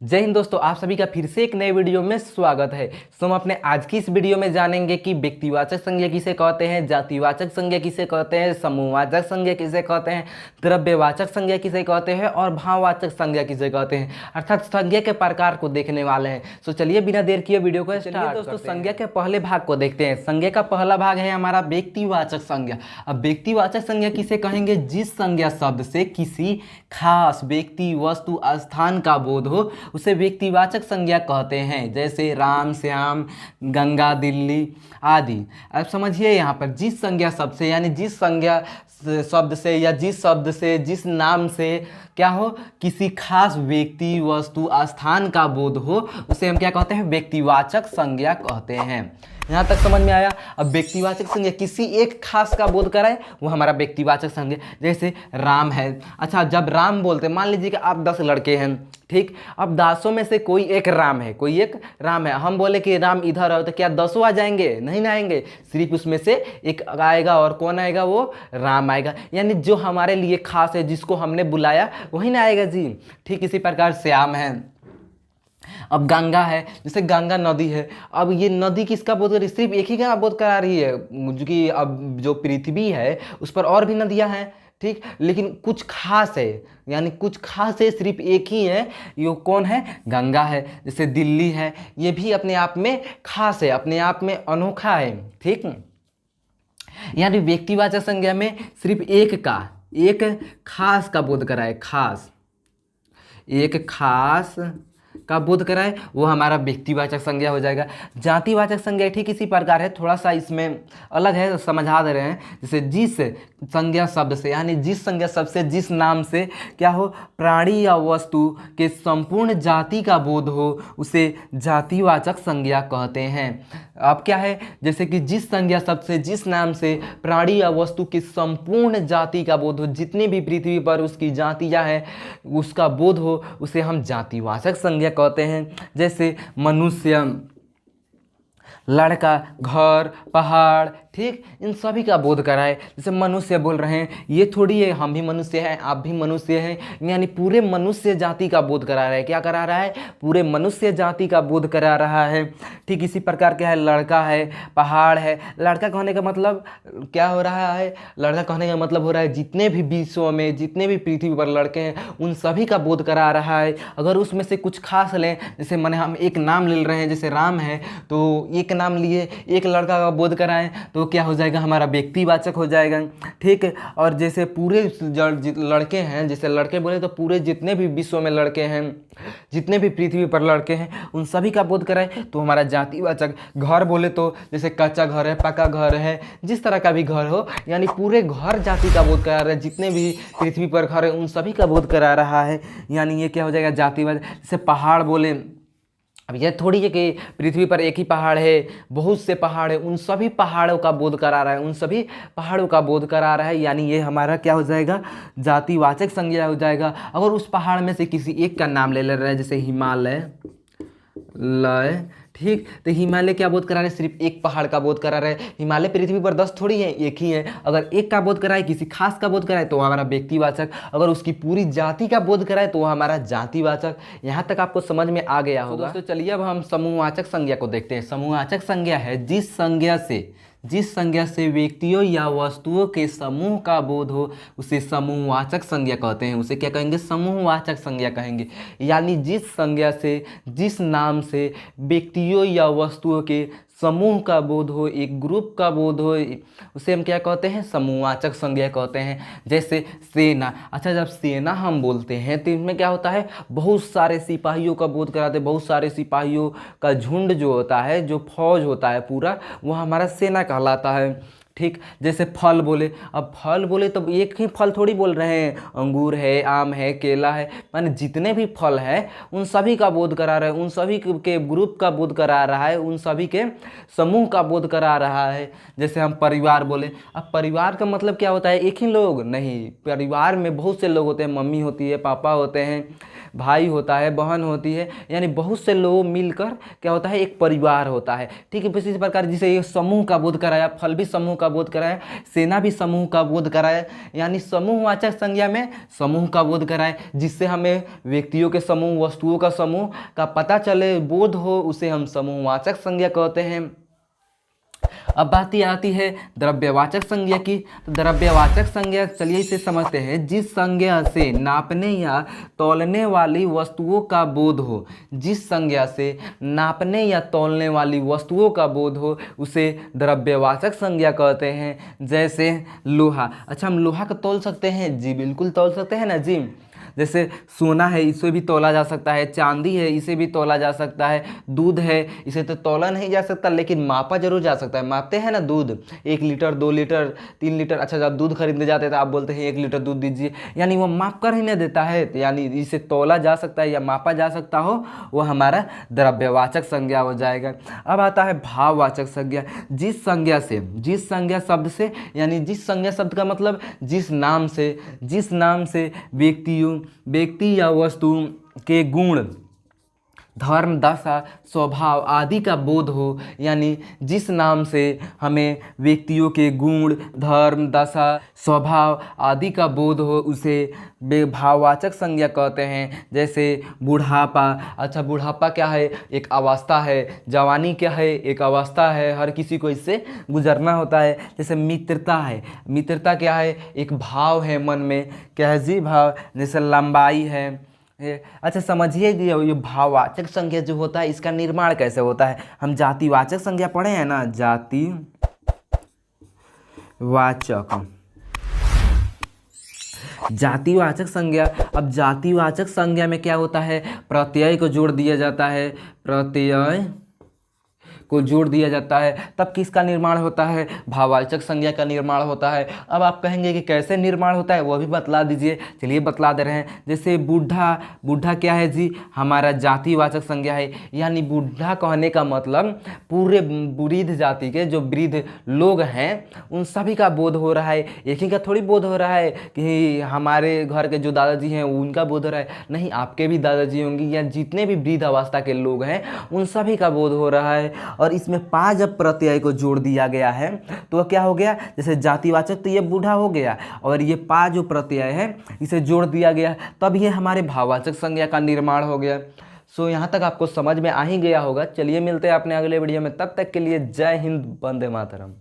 जय हिंद दोस्तों, आप सभी का फिर से एक नए वीडियो में स्वागत है। तो हम अपने आज की इस वीडियो में जानेंगे कि व्यक्तिवाचक संज्ञा किसे कहते हैं, जातिवाचक संज्ञा किसे कहते हैं, समूहवाचक संज्ञा किसे कहते हैं, द्रव्यवाचक संज्ञा किसे कहते हैं और भाववाचक संज्ञा किसे कहते हैं, अर्थात संज्ञा के प्रकार को देखने वाले हैं। तो चलिए बिना देर किए वीडियो को स्टार्ट दोस्तों संज्ञा के पहले भाग को देखते हैं। संज्ञा का पहला भाग है हमारा व्यक्तिवाचक संज्ञा। अब व्यक्तिवाचक संज्ञा किसे कहेंगे? जिस संज्ञा शब्द से किसी खास व्यक्ति, वस्तु, स्थान का बोध हो उसे व्यक्तिवाचक संज्ञा कहते हैं। जैसे राम, श्याम, गंगा, दिल्ली आदि। अब समझिए यहाँ पर जिस संज्ञा शब्द से, यानी जिस संज्ञा शब्द से या जिस शब्द से, जिस नाम से क्या हो, किसी खास व्यक्ति, वस्तु, स्थान का बोध हो उसे हम क्या कहते हैं? व्यक्तिवाचक संज्ञा कहते हैं। यहाँ तक समझ में आया। अब व्यक्तिवाचक संज्ञा किसी एक खास का बोध कराए वो हमारा व्यक्तिवाचक संज्ञा। जैसे राम है। अच्छा, जब राम बोलते, मान लीजिए कि आप 10 लड़के हैं, ठीक। अब 10 में से कोई एक राम है, कोई एक राम है। हम बोले कि राम इधर आओ, तो क्या 10 आ जाएंगे? नहीं ना आएंगे। सिर्फ उसमें से एक आएगा, और कौन आएगा? वो राम आएगा। यानी जो हमारे लिए खास है, जिसको हमने बुलाया वही ना आएगा जी। ठीक इसी प्रकार श्याम है। अब गंगा है, जैसे गंगा नदी है। अब ये नदी किसका बोध कर रही है? सिर्फ एक ही का बोध करा रही है, क्योंकि अब जो पृथ्वी है उस पर और भी नदियां हैं, ठीक। लेकिन कुछ खास है, यानी कुछ खास है, सिर्फ एक ही है। ये कौन है? गंगा है। जैसे दिल्ली है, ये भी अपने आप में खास है, अपने आप में अनोखा है, ठीक। यानी व्यक्तिवाचक संज्ञा में सिर्फ एक खास का बोध कराए, खास, एक खास का बोध कराए वो हमारा व्यक्तिवाचक संज्ञा हो जाएगा। जातिवाचक संज्ञा ठीक इसी प्रकार है, थोड़ा सा इसमें अलग है, समझा दे रहे हैं। जैसे जिस संज्ञा शब्द से, यानी जिस संज्ञा शब्द से, जिस नाम से क्या हो, प्राणी या वस्तु के संपूर्ण जाति का बोध हो उसे जातिवाचक संज्ञा कहते हैं। अब क्या है? जैसे कि जिस संज्ञा शब्द से, जिस नाम से प्राणी या वस्तु की संपूर्ण जाति का बोध हो, जितनी भी पृथ्वी पर उसकी जातियां हैं उसका बोध हो उसे हम जातिवाचक संज्ञा कहते हैं। जैसे मनुष्य, लड़का, घर, पहाड़, ठीक, इन सभी का बोध कराए। जैसे मनुष्य बोल रहे हैं, ये थोड़ी है हम भी मनुष्य हैं, आप भी मनुष्य हैं, यानी पूरे मनुष्य जाति का बोध करा रहा है। क्या करा रहा है? पूरे मनुष्य जाति का बोध करा रहा है। ठीक इसी प्रकार क्या है? लड़का है, पहाड़ है। लड़का कहने का मतलब क्या हो रहा है? लड़का कहने का मतलब हो रहा है जितने भी विश्व में, जितने भी पृथ्वी पर लड़के हैं उन सभी का बोध करा रहा है। अगर उसमें से कुछ खास लें, जैसे मैंने हम एक नाम ले रहे हैं, जैसे राम है, तो एक नाम लिए, एक लड़का का बोध कराएं तो क्या हो जाएगा? हमारा व्यक्तिवाचक हो जाएगा, ठीक। और जैसे पूरे लड़के हैं, जैसे लड़के बोले तो पूरे जितने भी विश्व में लड़के हैं, जितने भी पृथ्वी पर लड़के हैं उन सभी का बोध कराएं तो हमारा जातिवाचक। घर बोले तो जैसे कच्चा घर है, पक्का घर है, जिस तरह का भी घर हो, यानी पूरे घर जाति का बोध करा रहा है। जितने भी पृथ्वी पर घर है उन सभी का बोध करा रहा है, यानी ये क्या हो जाएगा? जातिवाचक। जैसे पहाड़ बोले, अब यह थोड़ी है कि पृथ्वी पर एक ही पहाड़ है, बहुत से पहाड़ है, उन सभी पहाड़ों का बोध करा रहा है, उन सभी पहाड़ों का बोध करा रहा है, यानी ये हमारा क्या हो जाएगा? जातिवाचक संज्ञा हो जाएगा। अगर उस पहाड़ में से किसी एक का नाम ले रहे हैं, जैसे हिमालय, ठीक, तो हिमालय क्या बोध करा रहे हैं? सिर्फ एक पहाड़ का बोध करा रहे हैं। हिमालय पृथ्वी पर 10 थोड़ी है, एक ही है। अगर एक का बोध कराए, किसी खास का बोध कराए तो हमारा व्यक्तिवाचक। अगर उसकी पूरी जाति का बोध कराए तो हमारा जातिवाचक। यहाँ तक आपको समझ में आ गया होगा। तो दोस्तों चलिए अब हम समूहवाचक संज्ञा को देखते हैं। समूहवाचक संज्ञा है जिस संज्ञा से व्यक्तियों या वस्तुओं के समूह का बोध हो उसे समूहवाचक संज्ञा कहते हैं। उसे क्या कहेंगे? समूहवाचक संज्ञा कहेंगे। यानी जिस संज्ञा से, जिस नाम से व्यक्तियों या वस्तुओं के समूह का बोध हो, एक ग्रुप का बोध हो, उसे हम क्या कहते हैं? समूहवाचक संज्ञा कहते हैं। जैसे सेना। अच्छा, जब सेना हम बोलते हैं तो इसमें क्या होता है? बहुत सारे सिपाहियों का बोध कराते हैं। बहुत सारे सिपाहियों का झुंड जो होता है, जो फौज होता है पूरा, वो हमारा सेना कहलाता है, ठीक। जैसे फल बोले, अब फल बोले तो एक ही फल थोड़ी बोल रहे हैं, अंगूर है, आम है, केला है, माने जितने भी फल हैं उन सभी का बोध करा रहा है, उन सभी के ग्रुप का बोध करा रहा है, उन सभी के समूह का बोध करा रहा है। जैसे हम परिवार बोले, अब परिवार का मतलब क्या होता है? एक ही लोग नहीं, परिवार में बहुत से लोग होते हैं। मम्मी होती है, पापा होते हैं, भाई होता है, बहन होती है, यानी बहुत से लोग मिलकर क्या होता है? एक परिवार होता है, ठीक है। इसी प्रकार जिसे ये समूह का बोध कराया, फल भी समूह का बोध कराए, सेना भी समूह का बोध कराए, यानी समूहवाचक संज्ञा में समूह का बोध कराए, जिससे हमें व्यक्तियों के समूह, वस्तुओं का समूह का पता चले, बोध हो, उसे हम समूहवाचक संज्ञा कहते हैं। अब बात ये आती है द्रव्यवाचक संज्ञा की। तो द्रव्यवाचक संज्ञा, चलिए इसे समझते हैं। जिस संज्ञा से नापने या तौलने वाली वस्तुओं का बोध हो, जिस संज्ञा से नापने या तौलने वाली वस्तुओं का बोध हो, उसे द्रव्यवाचक संज्ञा कहते हैं। जैसे लोहा, अच्छा हम लोहा को तौल सकते हैं? जी बिल्कुल तौल सकते हैं ना जी। जैसे सोना है, इसे भी तौला जा सकता है, चांदी है, इसे भी तौला जा सकता है, दूध है, इसे तो तौला नहीं जा सकता लेकिन मापा जरूर जा सकता है। मापते हैं ना दूध, 1 लीटर, 2 लीटर, 3 लीटर। अच्छा जब दूध खरीदने जाते हैं तो आप बोलते हैं 1 लीटर दूध दीजिए, यानी वो माप कर ही नहीं देता है, तो यानी इसे तौला जा सकता है या मापा जा सकता हो, वो हमारा द्रव्यवाचक संज्ञा हो जाएगा। अब आता है भाववाचक संज्ञा। जिस संज्ञा शब्द से, यानी जिस संज्ञा शब्द का मतलब जिस नाम से व्यक्ति या वस्तु के गुण, धर्म, दशा, स्वभाव आदि का बोध हो, यानी जिस नाम से हमें व्यक्तियों के गुण, धर्म, दशा, स्वभाव आदि का बोध हो, उसे भाववाचक संज्ञा कहते हैं। जैसे बुढ़ापा, अच्छा बुढ़ापा क्या है? एक अवस्था है। जवानी क्या है? एक अवस्था है, हर किसी को इससे गुजरना होता है। जैसे मित्रता है, मित्रता क्या है? एक भाव है मन में, क्या है जी? भाव। जैसे लंबाई है। अच्छा समझिए कि ये भाववाचक संज्ञा जो होता है, इसका निर्माण कैसे होता है। हम जातिवाचक संज्ञा पढ़े हैं ना, जातिवाचक संज्ञा। अब जातिवाचक संज्ञा में क्या होता है? प्रत्यय को जोड़ दिया जाता है, प्रत्यय को जोड़ दिया जाता है, तब किसका निर्माण होता है? भाववाचक संज्ञा का निर्माण होता है। अब आप कहेंगे कि कैसे निर्माण होता है, वो भी बतला दीजिए। चलिए बतला दे रहे हैं। जैसे बूढ़ा क्या है जी? हमारा जातिवाचक संज्ञा है, यानी बूढ़ा कहने का मतलब पूरे वृद्ध जाति के जो वृद्ध लोग हैं उन सभी का बोध हो रहा है। एक ही का थोड़ी बोध हो रहा है कि हमारे घर के जो दादाजी हैं उनका बोध हो रहा है, नहीं, आपके भी दादाजी होंगे या जितने भी वृद्ध अवस्था के लोग हैं उन सभी का बोध हो रहा है। और इसमें पा जब प्रत्यय को जोड़ दिया गया है तो क्या हो गया? जैसे जातिवाचक तो ये बूढ़ा हो गया, और ये पा जो प्रत्यय है इसे जोड़ दिया गया, तब ये हमारे भाववाचक संज्ञा का निर्माण हो गया। सो यहाँ तक आपको समझ में आ ही गया होगा। चलिए मिलते हैं अपने अगले वीडियो में, तब तक के लिए जय हिंद, वंदे मातरम।